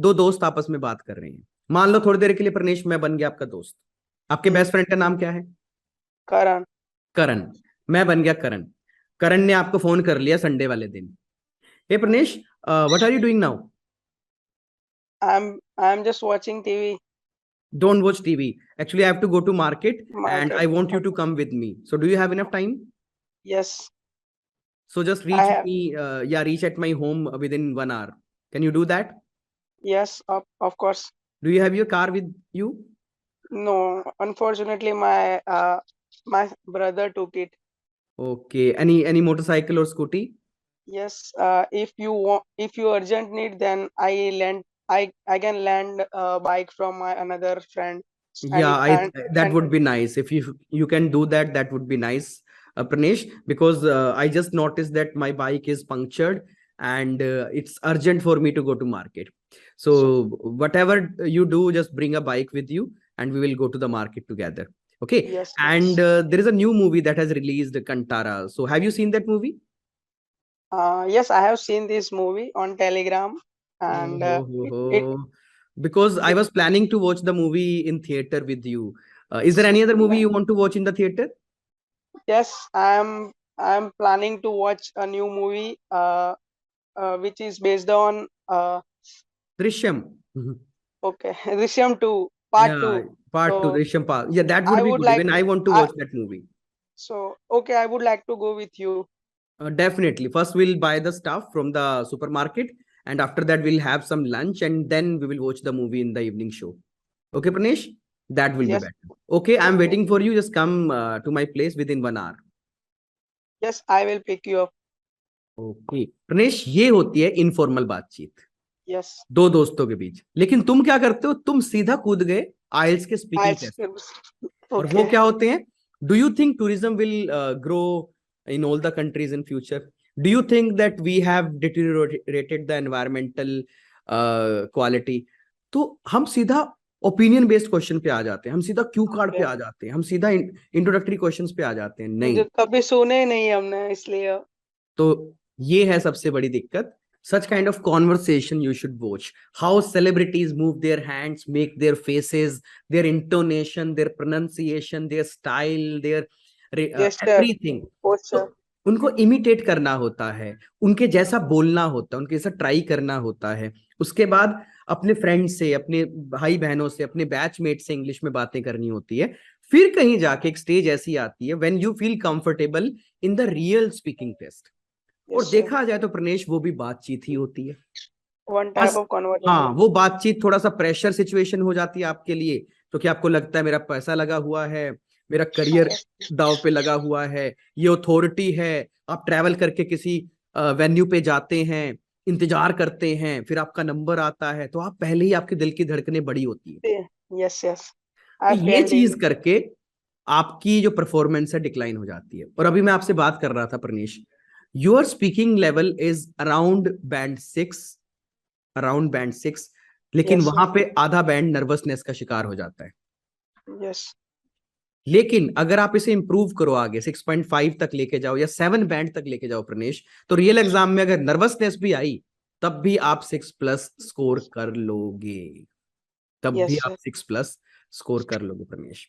दो दोस्त आपस में बात कर रहे हैं। मान लो थोड़ी देर के लिए प्रणेश मैं बन गया आपका दोस्त। आपके बेस्ट फ्रेंड का नाम क्या है? करण। करण। मैं बन गया करण। करण ने आपको फोन कर लिया संडे वाले दिन। Hey Pranesh, what are you doing now? I'm just watching TV Don't watch TV. Actually, I have to go to market and market. I want you to Okay. come with me. So, do you have enough time? Yes, So, just I reach have. me, yeah, reach at my home within 1 hour. Can you do that? Yes, of course. Do you have your car with you? No, unfortunately, my brother took it. Okay. Any motorcycle or scooty? Yes, if you want, if you urgent need, then I can lend a bike from my another friend, and Yeah, it I and that and would be nice if you can do that. That would be nice, Pranesh, because I just noticed that my bike is punctured and it's urgent for me to go to market. so So whatever you do, just bring a bike with you, and we will go to the market together. Okay. yes, And yes. there is a new movie that has released, Kantara. So have you seen that movie? Yes, I have seen this movie on Telegram, Oh, and ho, ho, it ho. Because I bec- was planning to watch the movie in theater with you. Is there any other movie you want to watch in the theater? yes, I'm planning to watch a new movie, which is based on Drishyam. okay, Rishyam 2, Part Yeah, 2. part two, So Drishyam part. Yeah, that would I be would good. like Even I want to I watch that movie. okay, I would like to go with you. Definitely. First, we'll buy the stuff from the supermarket, and after that, we'll have some lunch, and then we will watch the movie in the evening show. Okay, Pranesh? That will be Yes, better. Okay, I'm okay. waiting for you. Just come to my place within 1 hour. Yes, I will pick you up. Okay Pranesh, ये होती है informal बातचीत Yes, दो दोस्तों के बीच। लेकिन तुम क्या करते हो? तुम सीधा कूद गए आइल्स के स्पीकिंग I'll टेस्ट। और वो okay. क्या होते हैं? Do you think tourism will grow in all the countries in future? Do you think that we have deteriorated the environmental quality? तो हम सीधा ओपिनियन बेस्ड क्वेश्चन पे आ जाते हैं, हम सीधा क्यू कार्ड पे Okay. आ जाते हैं, हम सीधा इंट्रोडक्टरी क्वेश्चंस पे आ जाते हैं। नहीं, जो कभी सुने नहीं हमने इसलिए। तो ये है सबसे बड़ी दिक्कत। Such kind of conversation you should watch. How celebrities move their hands, make their faces, their intonation, their pronunciation, their style, their Gesture, everything. तो posture. उनको इमिटेट करना होता है, उनके जैसा बोलना होता है, उनके जैसा ट्राई करना होता है। उसके बाद अपने फ्रेंड से, अपने भाई बहनों से, अपने बैचमेट से इंग्लिश में बातें करनी होती है। फिर कहीं जाके एक स्टेज ऐसी आती है when you feel comfortable in the real speaking test. और Yes, sir. देखा जाए तो प्रणेश, वो भी बातचीत ही होती है। One type बस of हाँ, conversation. वो बातचीत थोड़ा सा प्रेशर सिचुएशन हो जाती है आपके लिए। तो क्या आपको लगता है मेरा पैसा लगा हुआ है, मेरा करियर Yes, दाव पे लगा हुआ है, ये अथॉरिटी है। आप ट्रैवल करके किसी वेन्यू पे जाते हैं, इंतजार करते हैं, फिर आपका नंबर आता है, तो आप पहले ही आपके दिल की धड़कनें बड़ी होती है। yes, yes. तो I ये felt चीज it. करके आपकी जो परफॉर्मेंस है डिक्लाइन हो जाती है। और अभी मैं आपसे बात कर रहा था Pranesh, your speaking level is around band 6, लेकिन Yes, वहां sir. पे आधा बैंड नर्वसनेस का शिकार हो जाता है। Yes, लेकिन अगर आप इसे इंप्रूव करो, आगे 6.5 तक लेके जाओ या 7 बैंड तक लेके जाओ प्रणेश, तो रियल एग्जाम में अगर नर्वसनेस भी आई, तब भी आप 6+ स्कोर कर लोगे। तब yes, भी आप sir. 6+ स्कोर कर लोगे प्रणेश।